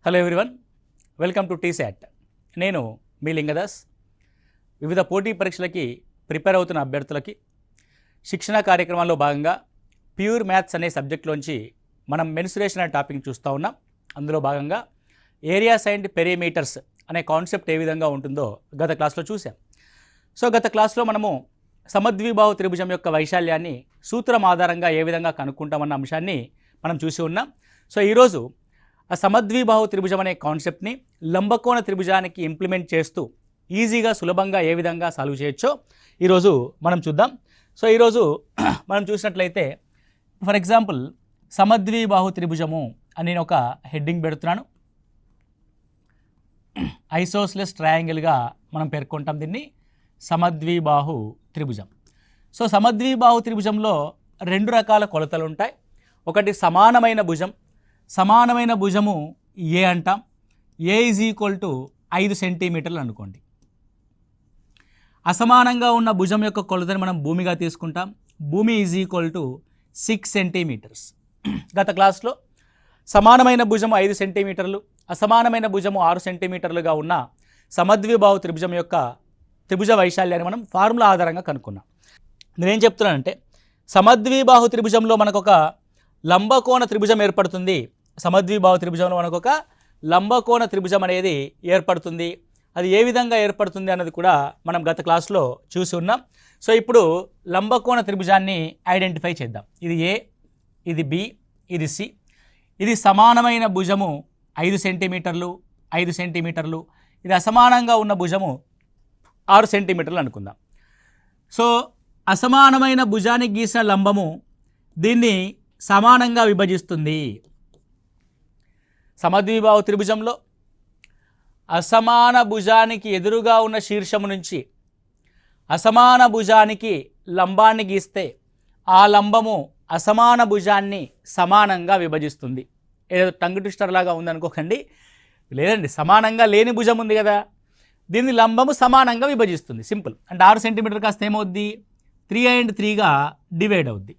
Hello everyone, welcome to T-SAT. నేను మీ లింగదాస్. వివిధ పోటీ పరీక్షలకి ప్రిపేర్ అవుతున్న అభ్యర్థులకి శిక్షణ కార్యక్రమాల్లో భాగంగా ప్యూర్ మ్యాథ్స్ అనే సబ్జెక్ట్లోంచి మనం మెన్సురేషన్ అనే టాపిక్ చూస్తూ ఉన్నాం. అందులో భాగంగా ఏరియాస్ అండ్ పెరిమీటర్స్ అనే కాన్సెప్ట్ ఏ విధంగా ఉంటుందో గత క్లాస్లో చూసాం. సో గత క్లాస్లో మనము సమద్విబాహు త్రిభుజం యొక్క వైశాల్యాన్ని సూత్రం ఆధారంగా ఏ విధంగా కనుక్కుంటామన్న అంశాన్ని మనం చూసి ఉన్నాం. సో ఈరోజు ఆ సమద్విబాహు త్రిభుజం అనే కాన్సెప్ట్ని లంబకోణ త్రిభుజానికి ఇంప్లిమెంట్ చేస్తూ ఈజీగా సులభంగా ఏ విధంగా సాల్వ్ చేయొచ్చో ఈరోజు మనం చూద్దాం. సో ఈరోజు మనం చూసినట్లయితే ఫర్ ఎగ్జాంపుల్ సమద్విబాహు త్రిభుజము అని నేను ఒక హెడ్డింగ్ పెడుతున్నాను. ఐసోస్లెస్ ట్రయాంగిల్గా మనం పేర్కొంటాం దీన్ని సమద్విబాహు త్రిభుజం. సో సమద్విబాహు త్రిభుజంలో రెండు రకాల కొలతలు ఉంటాయి. ఒకటి సమానమైన భుజం. సమానమైన భుజము ఏ అంటాం. ఏ ఈజ్ ఈక్వల్ టు 5 సెంటీమీటర్లు అనుకోండి. అసమానంగా ఉన్న భుజం యొక్క కొలతని మనం భూమిగా తీసుకుంటాం. భూమి ఈజ్ ఈక్వల్ టు 6 సెంటీమీటర్స్. గత క్లాస్లో సమానమైన భుజము 5 సెంటీమీటర్లు, అసమానమైన భుజము 6 సెంటీమీటర్లుగా ఉన్న సమద్విబాహు త్రిభుజం యొక్క త్రిభుజ వైశాల్యాన్ని మనం ఫార్ములా ఆధారంగా కనుక్కున్నాం. నేనేం చెప్తున్నానంటే సమద్విబాహు త్రిభుజంలో మనకు ఒక లంబకోణ త్రిభుజం ఏర్పడుతుంది. సమద్విబాహు త్రిభుజంలో మనకు ఒక లంబకోణ త్రిభుజం అనేది ఏర్పడుతుంది. అది ఏ విధంగా ఏర్పడుతుంది అన్నది కూడా మనం గత క్లాస్లో చూసి ఉన్నాం. సో ఇప్పుడు లంబకోణ త్రిభుజాన్ని ఐడెంటిఫై చేద్దాం. ఇది ఏ, ఇది బి, ఇది సి. ఇది సమానమైన భుజము 5 సెంటీమీటర్లు, 5 సెంటీమీటర్లు. ఇది అసమానంగా ఉన్న భుజము 6 సెంటీమీటర్లు అనుకుందాం. సో అసమానమైన భుజానికి గీసిన లంబము దీన్ని సమానంగా విభజిస్తుంది. సమద్విబాహు త్రిభుజంలో అసమాన భుజానికి ఎదురుగా ఉన్న శీర్షము నుంచి అసమాన భుజానికి లంబాన్ని గీస్తే ఆ లంబము అసమాన భుజాన్ని సమానంగా విభజిస్తుంది. ఏదో టంగ్ ట్విస్టర్ లాగా ఉందనుకోకండి, లేదండి, సమానంగా లేని భుజం ఉంది కదా, దీన్ని లంబము సమానంగా విభజిస్తుంది. సింపుల్. అంటే 6 సెంటీమీటర్ కాస్త ఏమవుద్ది, 3 and 3గా డివైడ్ అవుద్ది.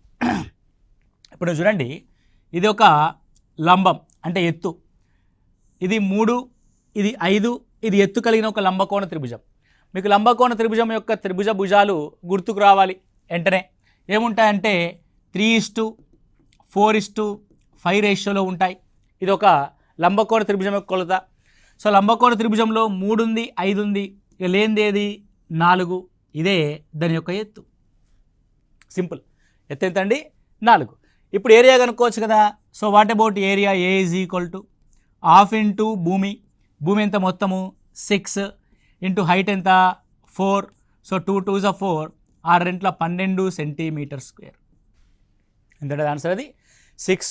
ఇప్పుడు చూడండి, ఇది ఒక లంబం అంటే ఎత్తు. ఇది 3, ఇది 5, ఇది ఎత్తు కలిగిన ఒక లంబకోణ త్రిభుజం. మీకు లంబకోణ త్రిభుజం యొక్క త్రిభుజ భుజాలు గుర్తుకు రావాలి. వెంటనే ఏముంటాయంటే 3:4:5 రేషియోలో ఉంటాయి. ఇది ఒక లంబకోణ త్రిభుజం యొక్క కొలత. సో లంబకోణ త్రిభుజంలో 3 ఉంది, 5 ఉంది, ఇక లేనిది ఏది 4. ఇదే దాని యొక్క ఎత్తు. సింపుల్. ఎత్తు ఎంత అండి? 4. ఇప్పుడు ఏరియా కనుక్కోవచ్చు కదా. So what about area? A is equal to half into భూమి. భూమి ఎంత మొత్తము 6 ఇంటూ హైట్ ఎంత 4. So 2 2s 4, 6 12 centimetre square. ఎందుకంటే ఆన్సర్ అది 6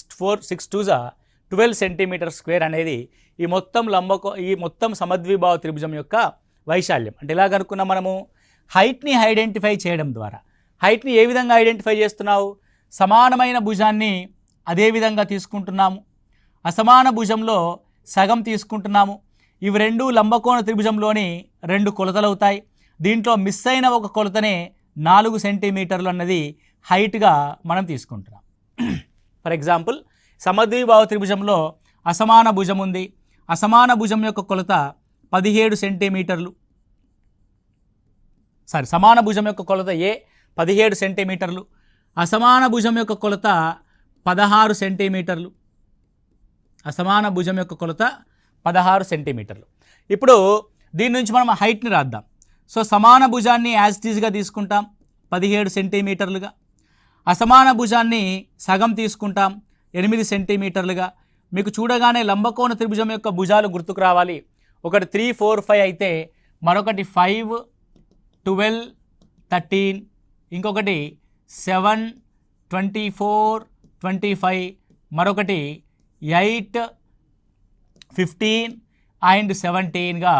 2s 12 సెంటీమీటర్ స్క్వేర్ అనేది ఈ మొత్తం సమద్విబాహు త్రిభుజం యొక్క వైశాల్యం. అంటే ఎలా కనుక్కున్నాం మనము? హైట్ని ఐడెంటిఫై చేయడం ద్వారా. హైట్ని ఏ విధంగా ఐడెంటిఫై చేస్తున్నావు? సమానమైన భుజాన్ని అదే విధంగా తీసుకుంటున్నాము, అసమాన భుజంలో సగం తీసుకుంటున్నాము. ఇవి రెండు లంబకోణ త్రిభుజంలోని 2 కొలతలు అవుతాయి. దీంట్లో మిస్ అయిన ఒక కొలతనే 4 సెంటీమీటర్లు అన్నది హైట్గా మనం తీసుకుంటున్నాం. ఫర్ ఎగ్జాంపుల్ సమద్విబాహు త్రిభుజంలో అసమాన భుజం ఉంది. అసమాన భుజం యొక్క కొలత 17 సెంటీమీటర్లు. సమాన భుజం యొక్క కొలత ఏ 17 సెంటీమీటర్లు. అసమాన భుజం యొక్క కొలత 16 సెంటీమీటర్లు. అసమాన భుజం యొక్క కొలత 16 సెంటీమీటర్లు. ఇప్పుడు దీని నుంచి మనం హైట్ని రాద్దాం. సో సమాన భుజాన్ని యాజ్ ఇట్ ఈజ్గా తీసుకుంటాం 17 సెంటీమీటర్లుగా. అసమాన భుజాన్ని సగం తీసుకుంటాం 8 సెంటీమీటర్లుగా. మీకు చూడగానే లంబకోణ త్రిభుజం యొక్క భుజాలు గుర్తుకు రావాలి. ఒకటి 3 4 5 అయితే మరొకటి 5 12 13, ఇంకొకటి 7 24 25, మరొకటి 8 15 and 17గా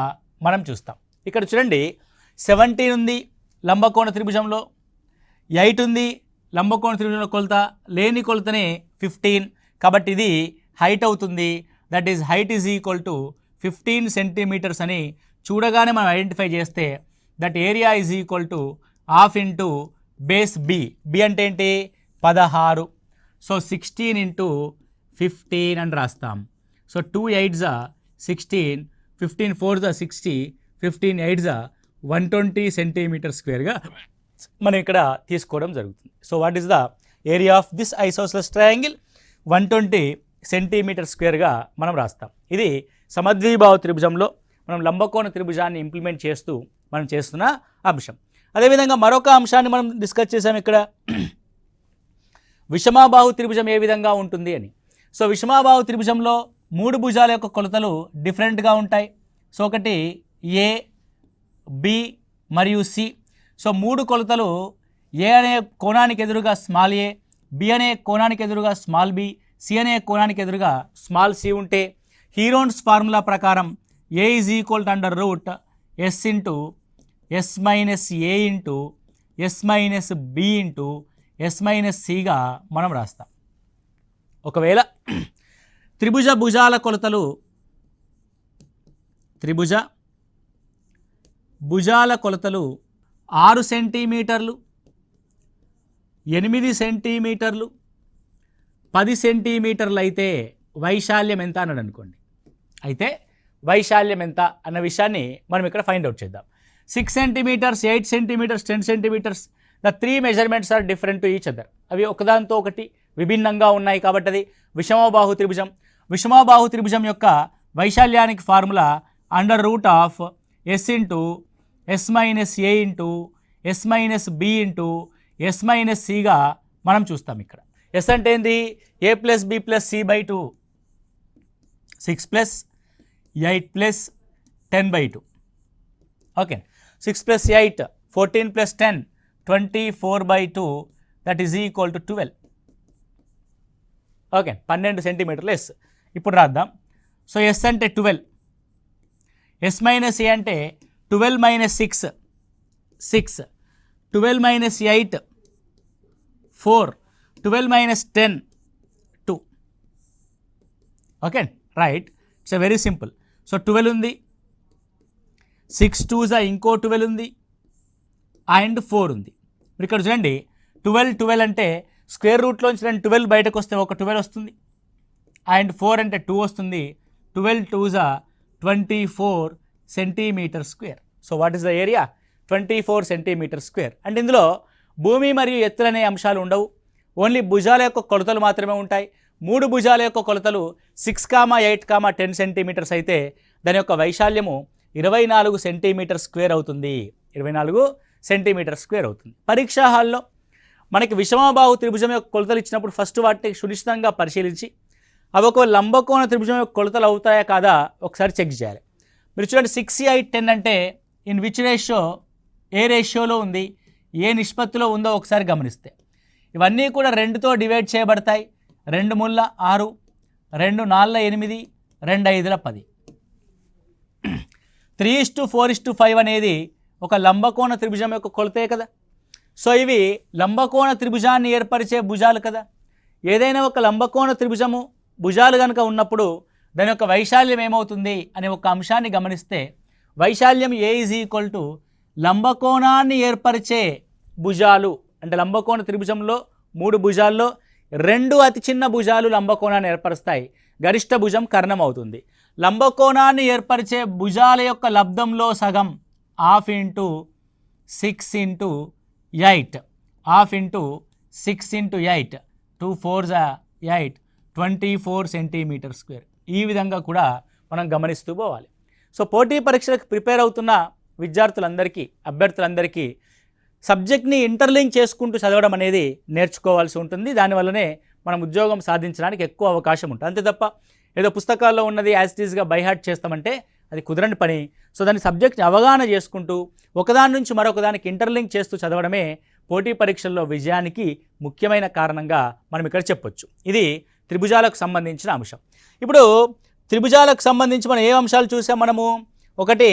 మనం చూస్తాం. ఇక్కడ చూడండి, 17 ఉంది లంబకోణ త్రిభుజంలో, 8 ఉంది లంబకోణ త్రిభుజంలో కొలత, లేని కొలతనే 15. కాబట్టి ఇది హైట్ అవుతుంది. That is height is equal to 15 centimetres అని చూడగానే మనం ఐడెంటిఫై చేస్తే that area is equal to half into base B. B అంటే ఏంటి? 16. సో 16 into 15 అని రాస్తాం. సో 2 8s 16, 15 4 60, 15 8 120 సెంటీమీటర్ స్క్వేర్గా మనం ఇక్కడ తీసుకోవడం జరుగుతుంది. So what is the area of this isosceles triangle? 120 centimetre స్క్వేర్గా మనం రాస్తాం. ఇది సమద్విబాహు త్రిభుజంలో మనం లంబకోణ త్రిభుజాన్ని ఇంప్లిమెంట్ చేస్తూ మనం చేస్తున్న అంశం. అదేవిధంగా మరొక అంశాన్ని మనం డిస్కస్ చేసాం ఇక్కడ, విషమాబాహు త్రిభుజం ఏ విధంగా ఉంటుంది అని. సో విషమాబాహు త్రిభుజంలో 3 భుజాల యొక్క కొలతలు డిఫరెంట్గా ఉంటాయి. సో ఒకటి ఏ, బి మరియు సి. సో 3 కొలతలు ఏ అనే కోణానికి ఎదురుగా స్మాల్ ఏ, బి అనే కోణానికి ఎదురుగా స్మాల్ బి, సి అనే కోణానికి ఎదురుగా స్మాల్ సి ఉంటే హీరోన్స్ ఫార్ములా ప్రకారం A is equal to under root S into S minus A into S minus B into S minus సిగా మనం రాస్తాం. ఒకవేళ త్రిభుజ భుజాల కొలతలు, త్రిభుజ భుజాల కొలతలు 6 సెంటీమీటర్లు, 8 సెంటీమీటర్లు, 10 సెంటీమీటర్లు అయితే వైశాల్యం ఎంత అన్నాడు అనుకోండి. అయితే వైశాల్యం ఎంత అన్న విషయాన్ని మనం ఇక్కడ ఫైండ్ అవుట్ చేద్దాం. 6 centimetres, 8 centimetres, 10 centimetres, the 3 measurements are different to each other. అవి ఒకదానితో ఒకటి విభిన్నంగా ఉన్నాయి కాబట్టి అది విషమబాహు త్రిభుజం. విషమబాహు త్రిభుజం యొక్క వైశాల్యానికి formula under root of S into S minus A into S minus B into S minus సిగా మనం చూస్తాం. ఇక్కడ ఎస్ అంటే ఏంది? A plus B plus C by 2, 6 plus 8 plus 10/2. Okay, 6 plus 8 14 plus 10 24/2, that is equal to 12. Okay, 12 సెంటీమీటర్లు yes. ఇప్పుడు రాద్దాం. So yes అంటే 12, ఎస్ మైనస్ ఏ అంటే 12 minus 6 6, 12 minus 8 4, 12 minus 10 2. Okay right, it's very simple. So 12 ఉంది, 6 2s ఇంకో 12 ఉంది, and 4 ఉంది. మీరు ఇక్కడ చూడండి, 12 అంటే స్క్వేర్ రూట్లోంచి 12 బయటకు వస్తే ఒక 12 వస్తుంది, అండ్ 4 అంటే 2 వస్తుంది. 12 2s 24 centimetre square. So what is the area? 24 centimetre square. అంటే ఇందులో భూమి మరియు ఎత్తులు అనే అంశాలు ఉండవు, ఓన్లీ భుజాల యొక్క కొలతలు మాత్రమే ఉంటాయి. 3 భుజాల యొక్క కొలతలు 6, 8, 10 సెంటీమీటర్స్ అయితే దాని యొక్క వైశాల్యము 24 సెంటీమీటర్ స్క్వేర్ అవుతుంది. 24 సెంటీమీటర్ స్క్వేర్ అవుతుంది. పరీక్షా హాల్లో మనకి విషమబాహు త్రిభుజం యొక్క కొలతలు ఇచ్చినప్పుడు ఫస్ట్ వాటిని సునిశ్చితంగా పరిశీలించి అవి ఒక లంబకోణ త్రిభుజం యొక్క కొలతలు అవుతాయా కాదా ఒకసారి చెక్ చేయాలి. మీరు చూడండి, 6, 8, 10 అంటే ఇన్ విచ్ రేషియో, ఏ రేషియోలో ఉంది, ఏ నిష్పత్తిలో ఉందో ఒకసారి గమనిస్తే ఇవన్నీ కూడా 2తో డివైడ్ చేయబడతాయి. 2 3 6, 2 4 8, 2 5 10. 3:4:5 అనేది ఒక లంబకోణ త్రిభుజం యొక్క కొలతే కదా. సో ఇవి లంబకోణ త్రిభుజాన్ని ఏర్పరిచే భుజాలు కదా. ఏదైనా ఒక లంబకోణ త్రిభుజము భుజాలు కనుక ఉన్నప్పుడు దాని యొక్క వైశాల్యం ఏమవుతుంది అనే ఒక అంశాన్ని గమనిస్తే వైశాల్యం ఏ ఈజ్ ఈక్వల్ టు లంబకోణాన్ని ఏర్పరిచే భుజాలు. అంటే లంబకోణ త్రిభుజంలో 3 భుజాల్లో 2 అతి చిన్న భుజాలు లంబకోణాన్ని ఏర్పరుస్తాయి, గరిష్ట భుజం కర్ణం అవుతుంది. లంబకోణాన్ని ఏర్పరిచే భుజాల యొక్క లబ్ధంలో సగం 1/2 into 6 into 8, 1/2 into 6 into 8, 2 4s 8, 24 centimetre square. ఈ విధంగా కూడా మనం గమనిస్తూ పోవాలి. సో పోటీ పరీక్షలకు ప్రిపేర్ అవుతున్న విద్యార్థులందరికీ, అభ్యర్థులందరికీ సబ్జెక్ట్ని ఇంటర్లింక్ చేసుకుంటూ చదవడం అనేది నేర్చుకోవాల్సి ఉంటుంది. దానివల్లనే మనం ఉద్యోగం సాధించడానికి ఎక్కువ అవకాశం ఉంటుంది. అంతే తప్ప ఏదో పుస్తకాల్లో ఉన్నది యాజ్ ఇట్ ఈస్గా బైహార్ట్ చేస్తామంటే అది కుదరని పని. సో దాని సబ్జెక్ట్ని అవగాహన చేసుకుంటూ ఒకదాని నుంచి మరొకదానికి ఇంటర్లింక్ చేస్తూ చదవడమే పోటీ పరీక్షల్లో విజయానికి ముఖ్యమైన కారణంగా మనం ఇక్కడ చెప్పొచ్చు. ఇది త్రిభుజాలకు సంబంధించిన అంశం. ఇప్పుడు త్రిభుజాలకు సంబంధించి మనం ఏ అంశాలు చూసాం మనము? ఒకటి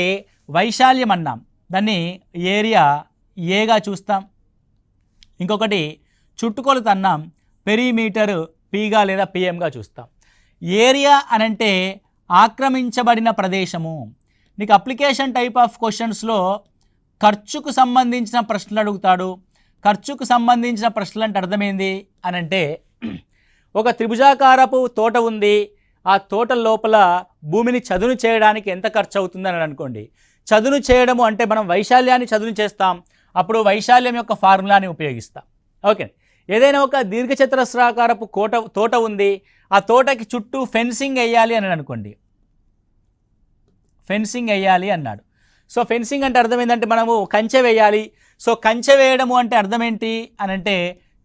వైశాల్యం అన్నాం, దాన్ని ఏరియా ఏగా చూస్తాం. ఇంకొకటి చుట్టుకొలత అన్నాం, పెరిమీటర్ పీగా లేదా పిఎంగా చూస్తాం. ఏరియా అనంటే ఆక్రమించబడిన ప్రదేశము. నీకు అప్లికేషన్ టైప్ ఆఫ్ క్వశ్చన్స్లో ఖర్చుకు సంబంధించిన ప్రశ్నలు అడుగుతాడు. ఖర్చుకు సంబంధించిన ప్రశ్నలు అంటే అర్థమైంది అనంటే, ఒక త్రిభుజాకారపు తోట ఉంది, ఆ తోట లోపల భూమిని చదును చేయడానికి ఎంత ఖర్చు అవుతుందని అనుకోండి. చదును చేయడము అంటే మనం వైశాల్యాన్ని చదును చేస్తాం, అప్పుడు వైశాల్యం యొక్క ఫార్ములాని ఉపయోగిస్తాం. ఓకే, ఏదైనా ఒక దీర్ఘచతురస్రాకారపు తోట ఉంది, ఆ తోటకి చుట్టూ ఫెన్సింగ్ వేయాలి అని అనుకోండి. ఫెన్సింగ్ వేయాలి అన్నాడు. సో ఫెన్సింగ్ అంటే అర్థం ఏంటంటే మనము కంచె వేయాలి. సో కంచె వేయడము అంటే అర్థం ఏంటి అని అంటే,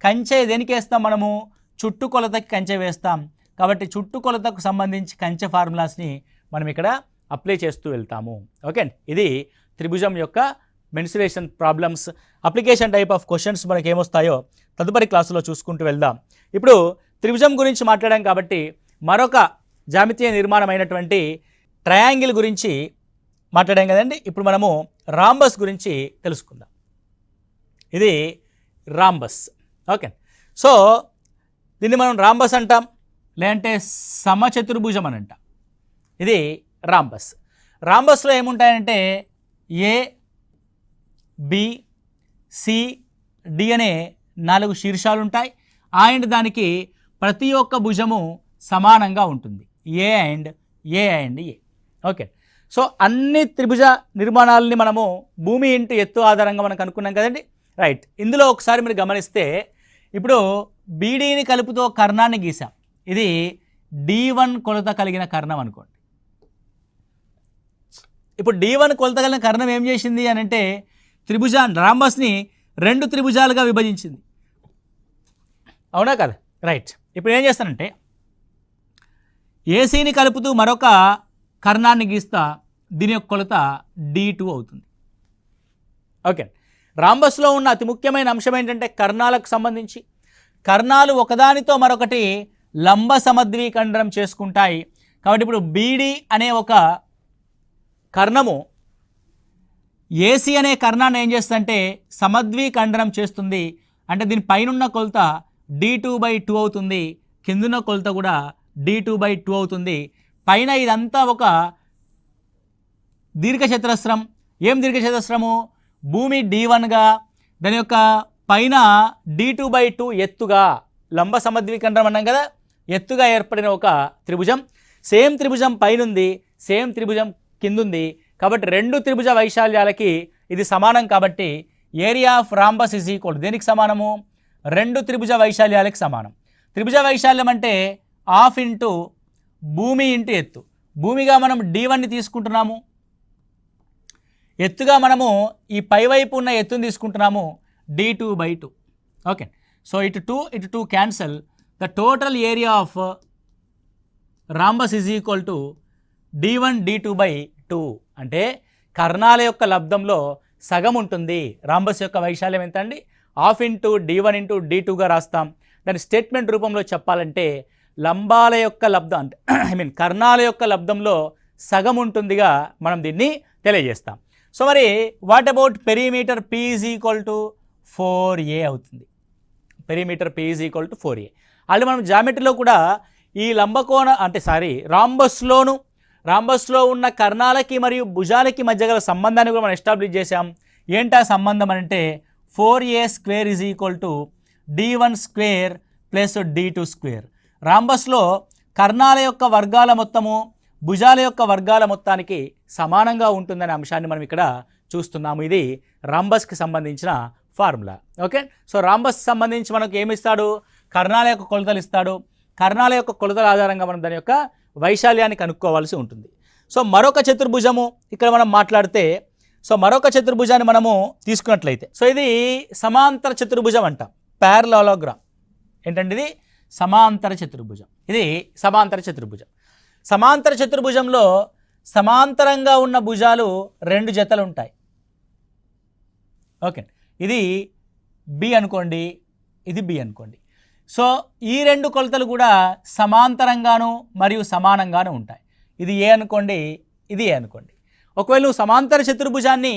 కంచె దేనికి వేస్తాం మనము? చుట్టుకొలతకి కంచె వేస్తాం. కాబట్టి చుట్టుకొలతకు సంబంధించి కంచె ఫార్ములాస్ని మనం ఇక్కడ అప్లై చేస్తూ వెళ్తాము. ఓకే, ఇది త్రిభుజం యొక్క mensuration problems, application type of questions మనకి ఏమొస్తాయో తదుపరి క్లాసులో చూసుకుంటూ వెళ్దాం. ఇప్పుడు త్రిభుజం గురించి మాట్లాడాం కాబట్టి మరొక జామితీయ నిర్మాణమైనటువంటి ట్రయాంగిల్ గురించి మాట్లాడాం కదండి. ఇప్పుడు మనము రాంబస్ గురించి తెలుసుకుందాం. ఇది రాంబస్. ఓకే, సో దీన్ని మనం రాంబస్ అంటాం, లేదంటే సమచతుర్భుజం అని అంటాం. ఇది రాంబస్. రాంబస్లో ఏముంటాయంటే ఏ, బి, సి, డి అనే 4 శీర్షాలు ఉంటాయి. అండ్ దానికి ప్రతి ఒక్క భుజము సమానంగా ఉంటుంది. ఏ అండ్ ఏ. ఓకే, సో అన్ని త్రిభుజ నిర్మాణాలని మనము భూమి ఇంటూ ఎత్తు ఆధారంగా మనకు అనుకున్నాం కదండి. రైట్, ఇందులో ఒకసారి మీరు గమనిస్తే ఇప్పుడు బీడీని కలుపుతో కర్ణాన్ని గీసాం. ఇది D1 కొలత కలిగిన కర్ణం అనుకోండి. ఇప్పుడు D1 కొలత కలిగిన కర్ణం ఏం చేసింది అని అంటే రాంబస్ని 2 త్రిభుజాలుగా విభజించింది. అవునా కదా? రైట్, ఇప్పుడు ఏం చేస్తానంటే ఏసీని కలుపుతూ మరొక కర్ణాన్ని గీస్తా, దీని యొక్క కొలత D2 అవుతుంది. ఓకే, రాంబస్లో ఉన్న అతి ముఖ్యమైన అంశం ఏంటంటే కర్ణాలకు సంబంధించి కర్ణాలు ఒకదానితో మరొకటి లంబ సమద్వీఖండనం చేసుకుంటాయి. కాబట్టి ఇప్పుడు బీడీ అనే ఒక కర్ణము ఏసీ అనే కర్ణాన్ని ఏం చేస్తుందంటే సమద్వీఖండనం చేస్తుంది. అంటే దీని పైనున్న కొలత D2/2 అవుతుంది, కిందున్న కొలత కూడా D2/2 అవుతుంది. పైన ఇదంతా ఒక దీర్ఘచతురస్రం. ఏం దీర్ఘచతురస్రము? భూమి D1గా, దాని యొక్క పైన D2/2 ఎత్తుగా, లంబ సమద్వీఖండనం అన్నాం కదా, ఎత్తుగా ఏర్పడిన ఒక త్రిభుజం. సేమ్ త్రిభుజం పైనుంది, సేమ్ త్రిభుజం కిందుంది. కాబట్టి 2 త్రిభుజ వైశాల్యాలకి ఇది సమానం. కాబట్టి area of rhombus is equal దేనికి సమానము? 2 త్రిభుజ వైశాల్యాలకి సమానం. త్రిభుజ వైశాల్యం అంటే హాఫ్ ఇంటూ భూమి ఇంటూ ఎత్తు. భూమిగా మనం D1ని తీసుకుంటున్నాము, ఎత్తుగా మనము ఈ పైవైపు ఉన్న ఎత్తుని తీసుకుంటున్నాము, D2/2. ఓకే, సో ఇటు 2 cancel. The total area of rhombus is equal to D1 D2/2. అంటే కర్ణాల యొక్క లబ్ధంలో సగం ఉంటుంది. రాంబస్ యొక్క వైశాల్యం ఎంత అండి? హాఫ్ ఇంటూ D1 ఇంటూ D2గా రాస్తాం. దాని స్టేట్మెంట్ రూపంలో చెప్పాలంటే లంబాల యొక్క లబ్ధం అంటే కర్ణాల యొక్క లబ్ధంలో సగం ఉంటుందిగా మనం దీన్ని తెలియజేస్తాం. సో మరి what about perimeter P is equal to 4A అవుతుంది. Perimeter P is equal to 4A. అలాగే మనం జామెట్రీలో కూడా ఈ లంబకోణ రాంబస్లో ఉన్న కర్ణాలకి మరియు భుజాలకి మధ్య గల సంబంధాన్ని కూడా మనం ఎస్టాబ్లిష్ చేసాం. ఏంటా సంబంధం అంటే 4A² is equal to D1² plus D2². రాంబస్లో కర్ణాల యొక్క వర్గాల మొత్తము భుజాల యొక్క వర్గాల మొత్తానికి సమానంగా ఉంటుందనే అంశాన్ని మనం ఇక్కడ చూస్తున్నాము. ఇది రాంబస్కి సంబంధించిన ఫార్ములా. ఓకే, సో రాంబస్ సంబంధించి మనకు ఏమి ఇస్తాడు? కర్ణాల యొక్క కొలతలు ఇస్తాడు. కర్ణాల యొక్క కొలతల ఆధారంగా మనం దాని యొక్క వైశాల్యాన్ని కనుక్కోవాల్సి ఉంటుంది. సో మరొక చతుర్భుజము ఇక్కడ మనం మాట్లాడితే, సో మరొక చతుర్భుజాన్ని మనము తీసుకున్నట్లయితే, సో ఇది సమాంతర చతుర్భుజం అంటాం, ప్యారలలోగ్రామ్. ఏంటంటే ఇది సమాంతర చతుర్భుజం. ఇది సమాంతర చతుర్భుజం. సమాంతర చతుర్భుజంలో సమాంతరంగా ఉన్న భుజాలు 2 జతలు ఉంటాయి. ఓకే, ఇది బి అనుకోండి, ఇది బి అనుకోండి. సో ఈ 2 కొలతలు కూడా సమాంతరంగాను మరియు సమానంగాను ఉంటాయి. ఇది ఏ అనుకోండి, ఇది ఏ అనుకోండి. ఒకవేళ నువ్వు సమాంతర చతుర్భుజాన్ని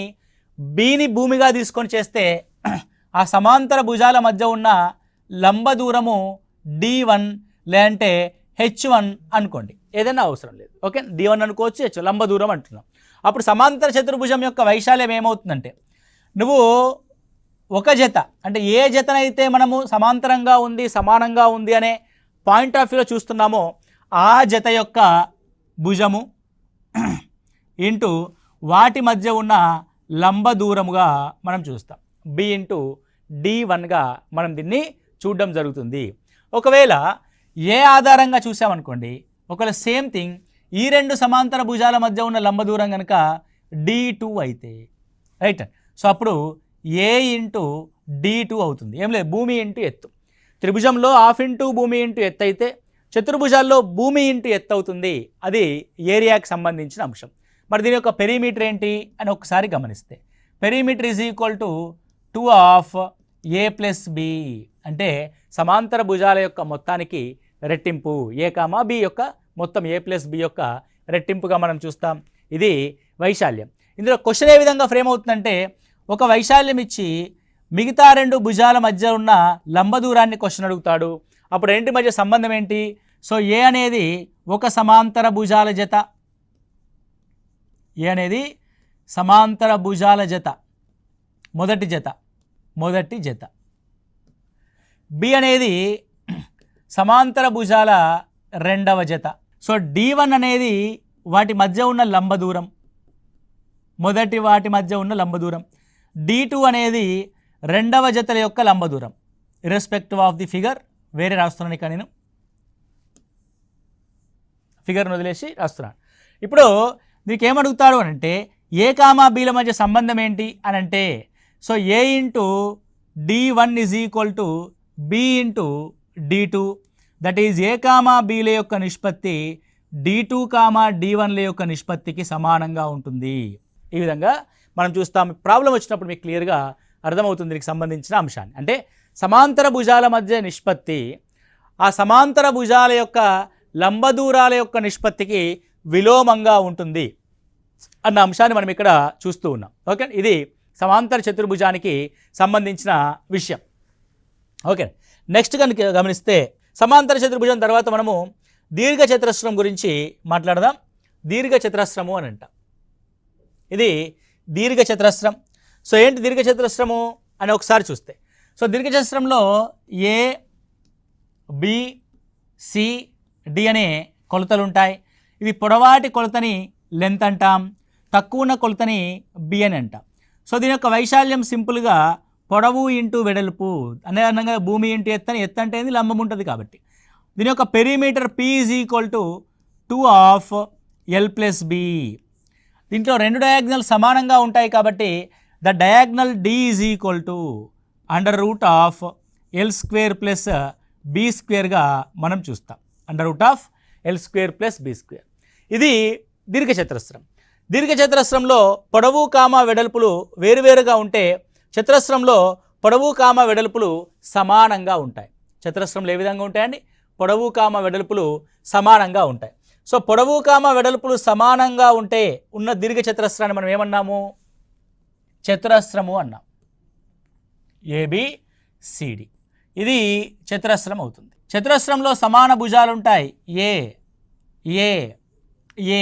బిని భూమిగా తీసుకొని చేస్తే ఆ సమాంతర భుజాల మధ్య ఉన్న లంబ దూరము D1 లేదంటే H1 అనుకోండి, ఏదైనా అవసరం లేదు. ఓకే, D1 అనుకోవచ్చు, H లంబ దూరం అంటున్నాం. అప్పుడు సమాంతర చతుర్భుజం యొక్క వైశాల్యం ఏమవుతుందంటే, నువ్వు ఒక జత అంటే ఏ జతనైతే మనము సమాంతరంగా ఉంది సమానంగా ఉంది అనే పాయింట్ ఆఫ్ వ్యూలో చూస్తున్నామో ఆ జత యొక్క భుజము ఇంటూ వాటి మధ్య ఉన్న లంబ దూరముగా మనం చూస్తాం. బి ఇంటూ D1గా మనం దీన్ని చూడడం జరుగుతుంది. ఒకవేళ ఏ ఆధారంగా చూసామనుకోండి, ఒకవేళ సేమ్ థింగ్ ఈ రెండు సమాంతర భుజాల మధ్య ఉన్న లంబ దూరం కనుక D2 అయితే రైట్. సో అప్పుడు ఏ ఇంటూ D2 అవుతుంది. ఏం లేదు, భూమి ఇంటూ ఎత్తు. త్రిభుజంలో హాఫ్ ఇంటూ భూమి ఇంటూ ఎత్తు అయితే చతుర్భుజాల్లో భూమి ఇంటూ ఎత్తు అవుతుంది. అది ఏరియాకి సంబంధించిన అంశం. మరి దీని యొక్క పెరిమీటర్ ఏంటి అని ఒకసారి గమనిస్తే, perimeter is equal to 2 of A plus B, అంటే సమాంతర భుజాల యొక్క మొత్తానికి రెట్టింపు A కామా B యొక్క మొత్తం A ప్లస్ బి యొక్క రెట్టింపుగా మనం చూస్తాం. ఇది వైశాల్యం. ఇందులో క్వశ్చన్ ఏ విధంగా ఫ్రేమ్ అవుతుందంటే, ఒక వైశాల్యం ఇచ్చి మిగతా రెండు భుజాల మధ్య ఉన్న లంబ దూరాన్ని క్వశ్చన్ అడుగుతాడు. అప్పుడు రెంటి మధ్య సంబంధం ఏంటి? సో ఏ అనేది ఒక సమాంతర భుజాల జత, ఏ అనేది సమాంతర భుజాల జత, మొదటి జత. బి అనేది సమాంతర భుజాల రెండవ జత. సో D1 అనేది వాటి మధ్య ఉన్న లంబ దూరం, వాటి మధ్య ఉన్న లంబ దూరం. D2 అనేది రెండవ జతల యొక్క లంబ దూరం. ఇర్రెస్పెక్టివ్ ఆఫ్ ది ఫిగర్, వేరే రాస్తున్నాను ఇక నేను ఫిగర్ను వదిలేసి రాస్తున్నాను. ఇప్పుడు దీనికి ఏమడుగుతాడు అని అంటే, ఏ కామా బీల మధ్య సంబంధం ఏంటి అని అంటే, so A into D1 is equal to B into D2, that is A comma బీల యొక్క నిష్పత్తి D2 కామా D1ల యొక్క నిష్పత్తికి సమానంగా ఉంటుంది. ఈ విధంగా మనం చూస్తాం. ప్రాబ్లం వచ్చినప్పుడు మీకు క్లియర్గా అర్థమవుతుంది దీనికి సంబంధించిన అంశాన్ని. అంటే సమాంతర భుజాల మధ్య నిష్పత్తి ఆ సమాంతర భుజాల యొక్క లంబ దూరాల యొక్క నిష్పత్తికి విలోమంగా ఉంటుంది అన్న అంశాన్ని మనం ఇక్కడ చూస్తూ ఉన్నాం. ఓకే, ఇది సమాంతర చతుర్భుజానికి సంబంధించిన విషయం. ఓకే, నెక్స్ట్ కనుక గమనిస్తే సమాంతర చతుర్భుజం తర్వాత మనము దీర్ఘ చతురస్రం గురించి మాట్లాడదాం. దీర్ఘ చతురస్రము అని అంటాం. ఇది దీర్ఘ చతురస్రం. సో ఏంటి దీర్ఘ చతురస్రము అని ఒకసారి చూస్తే, సో దీర్ఘ చతురస్రంలో ఏ బి సి డి అనే కొలతలు ఉంటాయి. ఇది పొడవాటి కొలతని లెంత్ అంటాం, తక్కువ ఉన్న కొలతని బి అని అంటాం. సో దీని యొక్క వైశాల్యం సింపుల్గా పొడవు ఇంటూ వెడల్పు అనే అన్నగా భూమి ఇంటూ ఎత్తని, ఎత్తు అంటే లంబం ఉంటుంది కాబట్టి. దీని యొక్క perimeter P is equal to 2 of L plus B. దీంట్లో రెండు డయాగ్నల్ సమానంగా ఉంటాయి కాబట్టి the diagonal D is equal to under root of L square plus B స్క్వేర్గా మనం చూస్తాం. Under root of L square plus B square. ఇది దీర్ఘచతురస్రం. దీర్ఘచతురస్రంలో పొడవు కామా వెడల్పులు వేరువేరుగా ఉంటే చతురస్రంలో పొడవు కామా వెడల్పులు సమానంగా ఉంటాయి. చతురస్రంలో ఏ విధంగా ఉంటాయండి? పొడవు కామా వెడల్పులు సమానంగా ఉంటాయి. సో పొడవు కామా వెడల్పులు సమానంగా ఉంటే ఉన్న దీర్ఘచతురస్రాన్ని మనం ఏమన్నాము? చతురస్రము అన్నాం. ABCD ఇది చతురస్రం అవుతుంది. చతురస్రంలో సమాన భుజాలు ఉంటాయి. A A A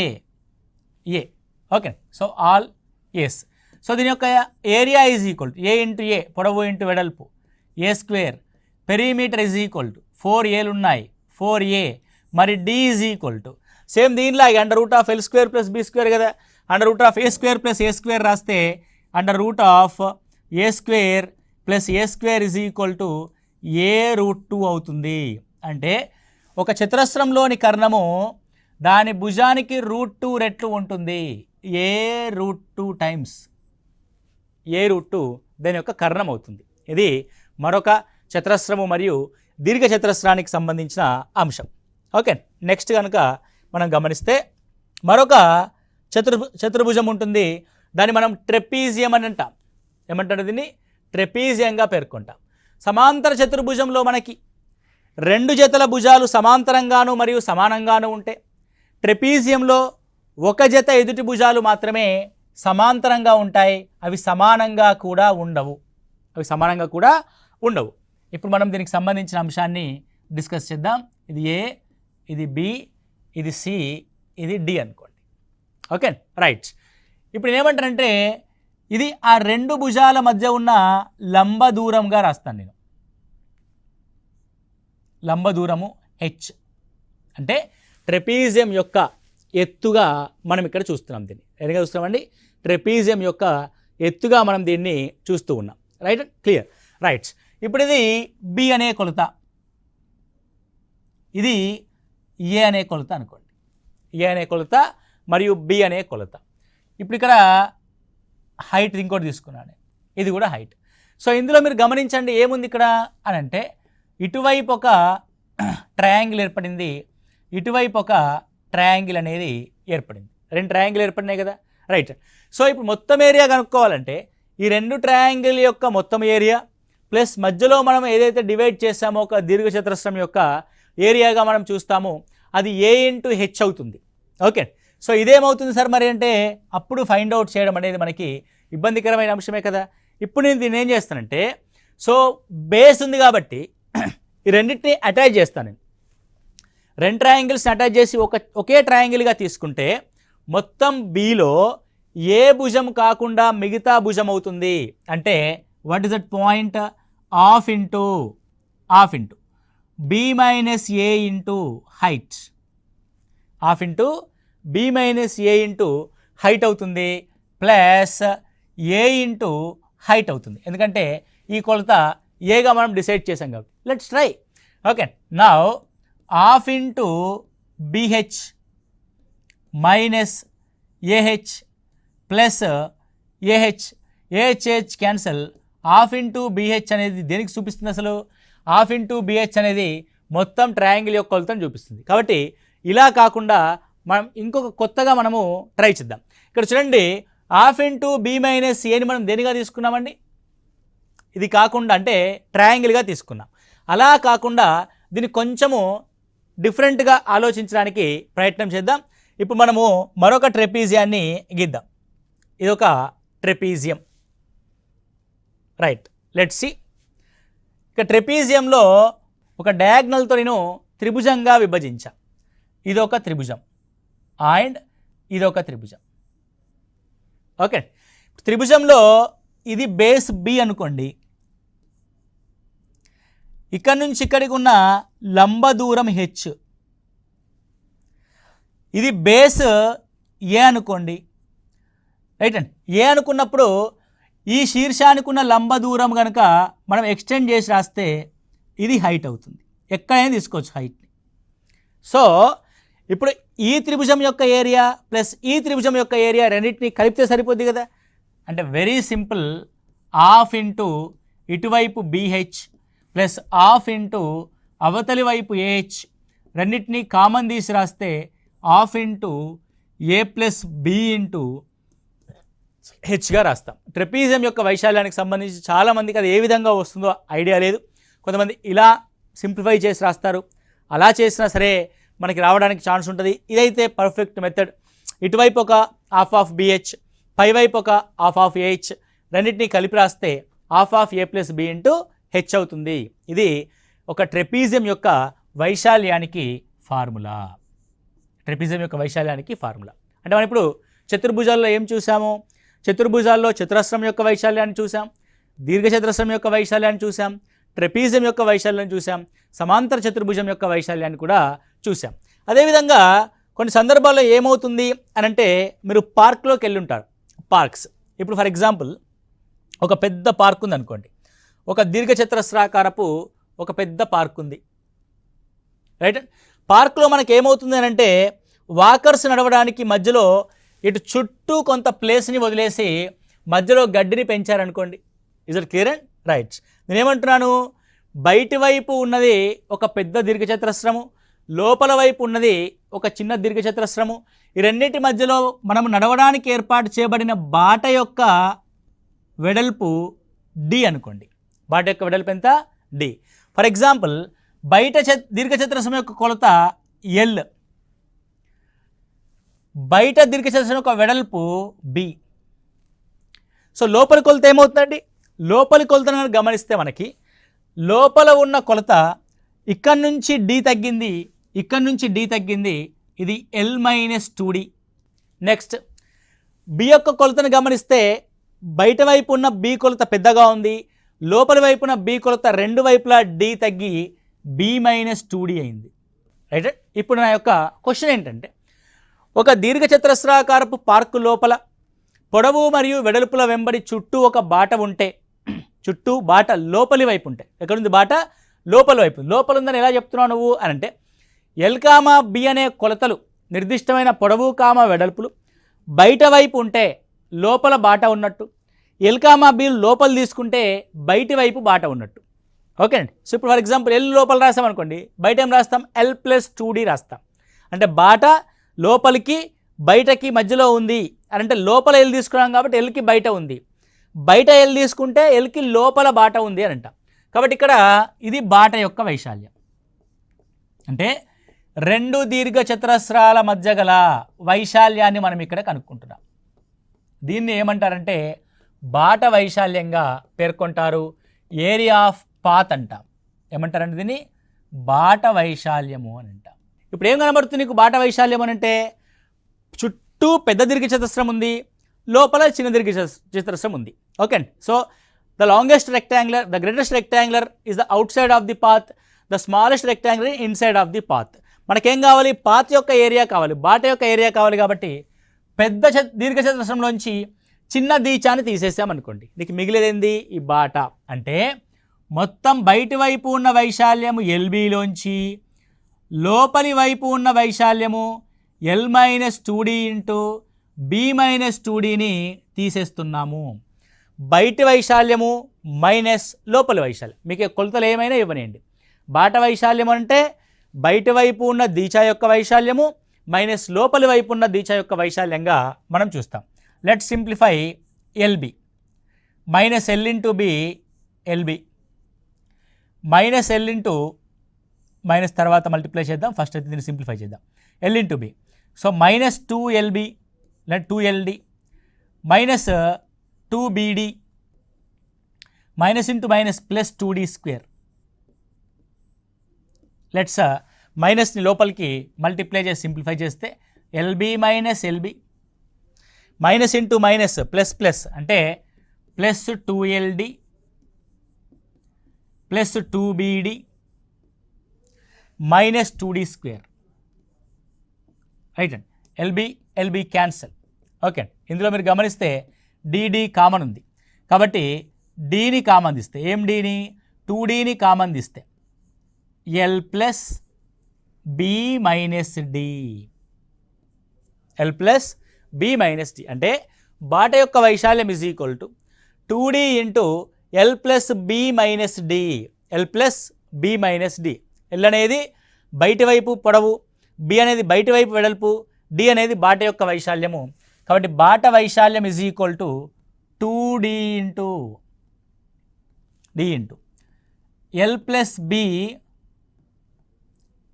A okay, so all S. So దీని యొక్క area is equal to A into A, పొడవు ఇంటూ వెడల్పు, A square. Perimeter is equal to 4Aలు ఉన్నాయి, 4A. మరి D is equal to same దీనిలాగే under root of L square plus B square కదా. Under root of A square plus A square రాస్తే under root of A square plus A square is equal to A√2 అవుతుంది. అంటే ఒక చతురస్రంలోని కర్ణము దాని భుజానికి √2 రెట్లు ఉంటుంది. A√2 టైమ్స్ A√2 దాని యొక్క కర్ణం అవుతుంది. ఇది మరొక చతురస్రము మరియు దీర్ఘ చతురస్రానికి సంబంధించిన అంశం. ఓకే, నెక్స్ట్ కనుక మనం గమనిస్తే మరొక చతుర్భుజం ఉంటుంది. దాన్ని మనం ట్రెపీజియం అని అంటాం. ఏమంటారు? దీన్ని ట్రెపీజియంగా పేర్కొంటాం. సమాంతర చతుర్భుజంలో మనకి రెండు జతల భుజాలు సమాంతరంగాను మరియు సమానంగాను ఉంటే, ట్రెపీజియంలో ఒక జత ఎదుటి భుజాలు మాత్రమే సమాంతరంగా ఉంటాయి. అవి సమానంగా కూడా ఉండవు. ఇప్పుడు మనం దీనికి సంబంధించిన అంశాన్ని డిస్కస్ చేద్దాం. ఇది ఏ, ఇది బి, ఇది సి, ఇది డి అనుకోండి. Okay right. ఇప్పుడు ఏమంటారంటే ఇది ఆ రెండు భుజాల మధ్య ఉన్న లంబ దూరంగా రాస్తాను నేను. లంబ దూరము H అంటే ట్రెపీజియం యొక్క ఎత్తుగా మనం ఇక్కడ చూస్తున్నాం. దీన్ని ఎలాగ చూస్తున్నామండి? ట్రెపీజియం యొక్క ఎత్తుగా మనం దీన్ని చూస్తూ ఉన్నాం. Right, clear, right. ఇప్పుడు ఇది బి అనే కొలత, ఇది ఏ అనే కొలత అనుకోండి. ఏ అనే కొలత మరియు బి అనే కొలత. ఇప్పుడు ఇక్కడ హైట్ ఇంకోటి తీసుకున్నాను, ఇది కూడా హైట్. సో ఇందులో మీరు గమనించండి ఏముంది ఇక్కడ అని అంటే, ఇటువైపు ఒక ట్రయాంగిల్ ఏర్పడింది, ఇటువైపు ఒక ట్రయాంగిల్ అనేది ఏర్పడింది. రెండు ట్రయాంగిల్ ఏర్పడినాయి కదా, రైట్. సో ఇప్పుడు మొత్తం ఏరియా కనుక్కోవాలంటే ఈ రెండు ట్రయాంగిల్ యొక్క మొత్తం ఏరియా ప్లస్ మధ్యలో మనం ఏదైతే డివైడ్ చేసామో ఒక దీర్ఘచతురస్రం యొక్క ఏరియాగా మనం చూస్తామో అది ఏ ఇంటూ హెచ్ అవుతుంది. ఓకే, సో ఇదేమవుతుంది సార్ మరి అంటే అప్పుడు ఫైండ్ అవుట్ చేయడం అనేది మనకి ఇబ్బందికరమైన అంశమే కదా. ఇప్పుడు నేను దీన్ని ఏం చేస్తానంటే, సో బేస్ ఉంది కాబట్టి ఈ రెండింటిని అటాచ్ చేస్తాను. నేను రెండు ట్రయాంగిల్స్ని అటాచ్ చేసి ఒకే ట్రయాంగిల్గా తీసుకుంటే మొత్తం బీలో ఏ భుజం కాకుండా మిగతా భుజం అవుతుంది అంటే what is that point? Half into B minus A into height, half into B minus A into height అవుతుంది, ప్లస్ ఏ ఇంటూ హైట్ అవుతుంది. ఎందుకంటే ఈ కొలత ఏగా మనం డిసైడ్ చేసాం కాబట్టి. Let's try. Okay, now half into BH minus AH plus AH cancel. Half into BH అనేది దేనికి చూపిస్తుంది? అసలు హాఫ్ ఇంటూ బిహెచ్ అనేది మొత్తం ట్రయాంగిల్ యొక్క కొలతను చూపిస్తుంది. కాబట్టి ఇలా కాకుండా మనం ఇంకొక కొత్తగా మనము ట్రై చేద్దాం. ఇక్కడ చూడండి, హాఫ్ ఇంటూ బి మైనస్ ఏని మనం దేనిగా తీసుకున్నామండి? ఇది కాకుండా అంటే ట్రయాంగిల్గా తీసుకున్నాం. అలా కాకుండా దీన్ని కొంచెము డిఫరెంట్గా ఆలోచించడానికి ప్రయత్నం చేద్దాం. ఇప్పుడు మనము మరొక ట్రెపీజియాన్ని గీద్దాం. ఇదొక ట్రెపీజియం, రైట్. Let's see. ఇక ట్రెపీజియంలో ఒక డయాగ్నల్తో నేను త్రిభుజంగా విభజించా. ఇదొక త్రిభుజం అండ్ ఇదొక త్రిభుజం. ఓకే, త్రిభుజంలో ఇది బేస్ బి అనుకోండి, ఇక్కడ నుంచి ఇక్కడికి ఉన్న లంబ దూరం హెచ్, ఇది బేస్ ఏ అనుకోండి, రైట్ అండి. ఏ అనుకున్నప్పుడు ఈ శీర్షానికి ఉన్న లంబ దూరం కనుక మనం ఎక్స్టెండ్ చేసి రాస్తే ఇది హైట్ అవుతుంది. ఎక్కడైనా తీసుకోవచ్చు హైట్ని. సో ఇప్పుడు ఈ త్రిభుజం యొక్క ఏరియా ప్లస్ ఈ త్రిభుజం యొక్క ఏరియా రెండింటిని కలిపితే సరిపోద్ది కదా. అంటే వెరీ సింపుల్, హాఫ్ ఇంటూ ఇటువైపు బీహెచ్ ప్లస్ హాఫ్ ఇంటూ అవతలి వైపు ఏహెచ్, రెండింటినీ కామన్ తీసి రాస్తే హాఫ్ ఇంటూ ఏ ప్లస్ బి ఇంటూ హెచ్గా రాస్తాం. ట్రెపీజియం యొక్క వైశాల్యానికి సంబంధించి చాలామందికి అది ఏ విధంగా వస్తుందో ఐడియా లేదు. కొంతమంది ఇలా సింప్లిఫై చేసి రాస్తారు, అలా చేసినా సరే మనకి రావడానికి ఛాన్స్ ఉంటుంది. ఇదైతే పర్ఫెక్ట్ మెథడ్. ఇటువైపు ఒక హాఫ్ ఆఫ్ బిహెచ్, పైవైపు ఒక హాఫ్ ఆఫ్ ఏహెచ్, రెండింటినీ కలిపి రాస్తే half of A plus B into H అవుతుంది. ఇది ఒక ట్రెపీజియం యొక్క వైశాల్యానికి ఫార్ములా. ట్రెపీజియం యొక్క వైశాల్యానికి ఫార్ములా అంటే మనం ఇప్పుడు చతుర్భుజాల్లో ఏం చూసాము? చతుర్భుజాల్లో చతురస్రం యొక్క వైశాల్యాన్ని చూసాం, దీర్ఘచతురస్రం యొక్క వైశాల్యాన్ని చూసాం, ట్రెపీజియం యొక్క వైశాల్యాన్ని చూసాం, సమాంతర చతుర్భుజం యొక్క వైశాల్యాన్ని కూడా చూసాం. అదేవిధంగా కొన్ని సందర్భాల్లో ఏమవుతుంది అని అంటే, మీరు పార్క్లోకి వెళ్ళి ఉంటారు. పార్క్స్ ఇప్పుడు ఫర్ ఎగ్జాంపుల్ ఒక పెద్ద పార్క్ ఉంది అనుకోండి, ఒక దీర్ఘచతురస్రాకారపు ఒక పెద్ద పార్క్ ఉంది, రైట్. పార్క్లో మనకి ఏమవుతుంది అని అంటే, వాకర్స్ నడవడానికి మధ్యలో ఇటు చుట్టూ కొంత ప్లేస్ని వదిలేసి మధ్యలో గడ్డిని పెంచారనుకోండి. Is it clear and right? నేనేమంటున్నాను, బయటి వైపు ఉన్నది ఒక పెద్ద దీర్ఘచతురస్రము, లోపల వైపు ఉన్నది ఒక చిన్న దీర్ఘచతురస్రము. ఈ రెండింటి మధ్యలో మనం నడవడానికి ఏర్పాటు చేయబడిన బాట యొక్క వెడల్పు డి అనుకోండి. బాట యొక్క వెడల్పు ఎంత? డి. ఫర్ ఎగ్జాంపుల్ బయట దీర్ఘచతురస్రం యొక్క కొలత ఎల్, బయట దీర్ఘచతురస్రం యొక్క వెడల్పు బి. సో లోపలి కొలత ఏమవుతుందండి? లోపలి కొలతను గమనిస్తే మనకి లోపల ఉన్న కొలత ఇక్కడ నుంచి డి తగ్గింది, ఇక్కడ నుంచి డి తగ్గింది, ఇది L minus 2D. Next B యొక్క కొలతను గమనిస్తే బయట వైపు ఉన్న బి కొలత పెద్దగా ఉంది, లోపలి వైపున బి కొలత రెండు వైపులా డి తగ్గి బి మైనస్ 2D అయింది. రైట్. ఇప్పుడు నా యొక్క క్వశ్చన్ ఏంటంటే, ఒక దీర్ఘచతురస్రాకారపు పార్కు లోపల పొడవు మరియు వెడల్పుల వెంబడి చుట్టూ ఒక బాట ఉంటే, చుట్టూ బాట లోపలి వైపు ఉంటే, ఎక్కడుంది బాట? లోపలి వైపు. లోపల ఉందని ఎలా చెప్తున్నావు నువ్వు అని అంటే, ఎల్ కామా బి అనే కొలతలు నిర్దిష్టమైన పొడవు కామా వెడల్పులు బయట వైపు ఉంటే లోపల బాట ఉన్నట్టు, ఎల్ కామా బి లోపల తీసుకుంటే బయటి వైపు బాట ఉన్నట్టు. ఓకే అండి. సో ఇప్పుడు ఫర్ ఎగ్జాంపుల్ ఎల్ లోపల రాస్తాం అనుకోండి, బయట ఏం రాస్తాం? L+2D రాస్తాం. అంటే బాట లోపలికి బయటకి మధ్యలో ఉంది అని అంటే లోపల ఎల్ తీసుకున్నాం కాబట్టి ఎల్కి బయట ఉంది, బయట ఎల్ తీసుకుంటే ఎల్కి లోపల బాట ఉంది అని అంటాం. కాబట్టి ఇక్కడ ఇది బాట యొక్క వైశాల్యం. అంటే రెండు దీర్ఘచతురస్రాల మధ్య గల వైశాల్యాన్ని మనం ఇక్కడ కనుక్కుంటున్నాం. దీన్ని ఏమంటారంటే బాట వైశాల్యంగా పేర్కొంటారు. ఏరియా ఆఫ్ పాత్ అంటాం. ఏమంటారంటే దీన్ని బాట వైశాల్యము అని అంటాం. ఇప్పుడు ఏం కనబడుతుంది నీకు బాట వైశాల్యం అని అంటే? చుట్టూ పెద్ద దీర్ఘచతురస్రం ఉంది, లోపల చిన్న దీర్ఘచతురస్రం ఉంది. ఓకే అండి. So the longest rectangular, the greatest rectangular is the out side of the path, the smallest rectangular inside of the path. మనకేం కావాలి? పాత్ యొక్క ఏరియా కావాలి, బాట యొక్క ఏరియా కావాలి. కాబట్టి పెద్ద దీర్ఘచతురస్రంలోంచి చిన్న దీచాన్ని తీసేసామనుకోండి, నీకు మిగిలేదేంది? ఈ బాట. అంటే మొత్తం బయటి వైపు ఉన్న వైశాల్యము ఎల్బిలోంచి లోపలి వైపు ఉన్న వైశాల్యము L-2D ఇంటూ B-2Dని తీసేస్తున్నాము. బయటి వైశాల్యము మైనస్ లోపలి వైశాల్యం. మీకు కొలతలు ఏమైనా ఇవ్వనండి. బాట వైశాల్యం అంటే బయటి వైపు ఉన్న దీచా యొక్క వైశాల్యము మైనస్ లోపలి వైపు ఉన్న దీచా యొక్క వైశాల్యంగా మనం చూస్తాం. Let's simplify L B. Minus L into B L B, minus L into minus తర్వాత మల్టిప్లై చేద్దాం. ఫస్ట్ అయితే దీన్ని సింప్లిఫై చేద్దాం. L into B. So minus 2LB లేదా 2LD minus 2BD minus into minus plus 2D square. Let's మైనస్ని లోపలికి multiply చేసి simplify చేస్తే L B minus L B minus into minus plus plus అంటే plus 2LD plus 2BD minus 2D square. Right అండి. L B cancel. Okay అండి. ఇందులో మీరు గమనిస్తే డిడి కామన్ ఉంది కాబట్టి డీని కామన్ తీస్తే, ఏం డీని? 2Dని కామన్ తీస్తే L plus B minus D, L plus B minus D. అంటే బాట యొక్క వైశాల్యం is equal to 2D into L plus B minus D, L plus B minus D. L అనేది బయటి వైపు పొడవు, బి అనేది బయటి వైపు వెడల్పు, డి అనేది బాట యొక్క వైశాల్యము. కాబట్టి బాట వైశాల్యం is equal to 2D into D into L plus B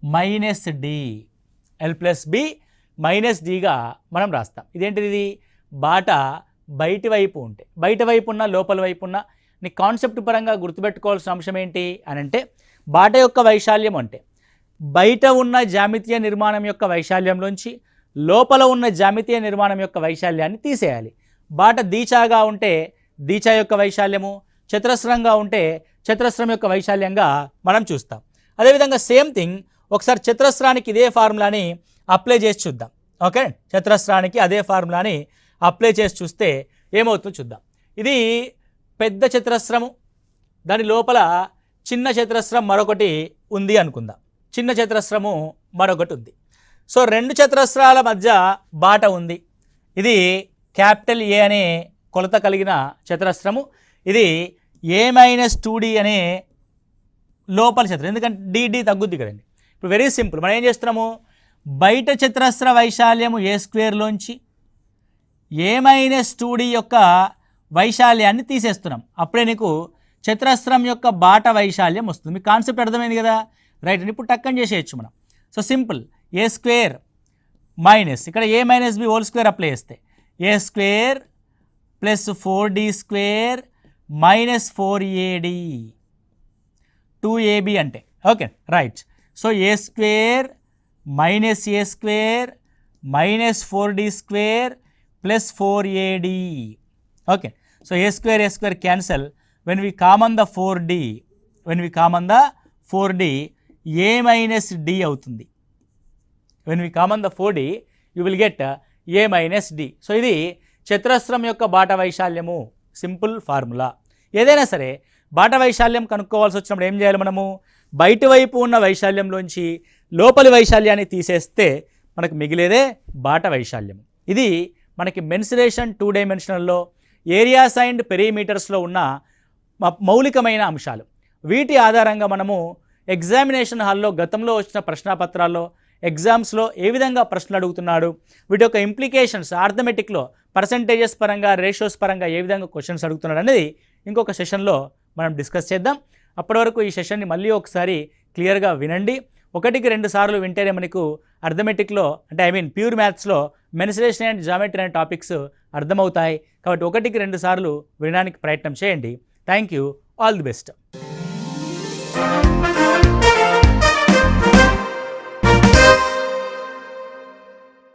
minus D, L plus B minus డిగా మనం రాస్తాం. ఇదేంటిది? ఇది బాట బయటి వైపు ఉంటే, బయట వైపు ఉన్న లోపల వైపు ఉన్న నీ కాన్సెప్ట్ పరంగా గుర్తుపెట్టుకోవాల్సిన అంశం ఏంటి అని అంటే, బాట యొక్క వైశాల్యం అంటే బయట ఉన్న జ్యామితీయ నిర్మాణం యొక్క వైశాల్యంలోంచి లోపల ఉన్న జ్యామితీయ నిర్మాణం యొక్క వైశాల్యాన్ని తీసేయాలి. బాట దీచాగా ఉంటే దీచా యొక్క వైశాల్యము, చతురస్రంగా ఉంటే చతురస్రం యొక్క వైశాల్యంగా మనం చూస్తాం. అదేవిధంగా సేమ్ థింగ్ ఒకసారి చతురస్రానికి ఇదే ఫార్ములాని అప్లై చేసి చూద్దాం. ఓకే, చతురస్రానికి అదే ఫార్ములాని అప్లై చేసి చూస్తే ఏమవుతుందో చూద్దాం. ఇది పెద్ద చతురస్రము, దాని లోపల చిన్న చతురస్రం మరొకటి ఉంది అనుకుందాం. చిన్న చతురస్రము మరొకటి ఉంది. సో రెండు చతురస్రాల మధ్య బాట ఉంది. ఇది క్యాపిటల్ ఏ అనే కొలత కలిగిన చతురస్రము, ఇది A-2D అనే లోపల చతురం. ఎందుకంటే డిడి తగ్గుద్ది కదండి. ఇప్పుడు వెరీ సింపుల్, మనం ఏం చేస్తున్నాము? బయట చతురస్ర వైశాల్యము A² లోంచి A-2D యొక్క వైశాల్యాన్ని తీసేస్తున్నాం. అప్పుడే నీకు చతురస్రం యొక్క బాట వైశాల్యం వస్తుంది. మీకు కాన్సెప్ట్ అర్థమైంది కదా? రైట్. ఇప్పుడు టక్కని చేసేయచ్చు మనం. సో సింపుల్, A² మైనస్ ఇక్కడ A-B హోల్ స్క్వేర్ అప్లై చేస్తే A² plus 4D² minus 4AD 2AB అంటే okay right. So A² minus A² minus 4D² plus 4AD. Okay, so A² cancel. When we common the 4D A minus D అవుతుంది. When we common the 4D you will get A minus D. So ఇది చతురస్రం యొక్క బాట వైశాల్యము, simple formula. ఏదైనా సరే బాట వైశాల్యం కనుక్కోవాల్సి వచ్చినప్పుడు ఏం చేయాలి మనము, బయట వైపు ఉన్న వైశాల్యంలోంచి లోపలి వైశాల్యాన్ని తీసేస్తే మనకు మిగిలేదే బాట వైశాల్యం. ఇది మనకి మెన్సురేషన్ 2 డైమెన్షనల్లో ఏరియాస్ అండ్ పెరిమీటర్స్లో ఉన్న మౌలికమైన అంశాలు. వీటి ఆధారంగా మనము ఎగ్జామినేషన్ హాల్లో గతంలో వచ్చిన ప్రశ్నాపత్రాల్లో ఎగ్జామ్స్లో ఏ విధంగా ప్రశ్నలు అడుగుతున్నాడు, వీటి యొక్క ఇంప్లికేషన్స్ ఆర్థమెటిక్లో పర్సంటేజెస్ పరంగా రేషియోస్ పరంగా ఏ విధంగా క్వశ్చన్స్ అడుగుతున్నాడు అనేది ఇంకొక సెషన్లో మనం డిస్కస్ చేద్దాం. అప్పటి వరకు ఈ సెషన్ని మళ్ళీ ఒకసారి క్లియర్గా వినండి. 1-2 సార్లు వింటేనే మనకు అర్థమెటిక్లో అంటే ప్యూర్ మ్యాథ్స్లో మెన్సురేషన్ అండ్ జామెట్రీ అనే టాపిక్స్ అర్థమవుతాయి. కాబట్టి 1-2 సార్లు వినడానికి ప్రయత్నం చేయండి. Thank you. All the best.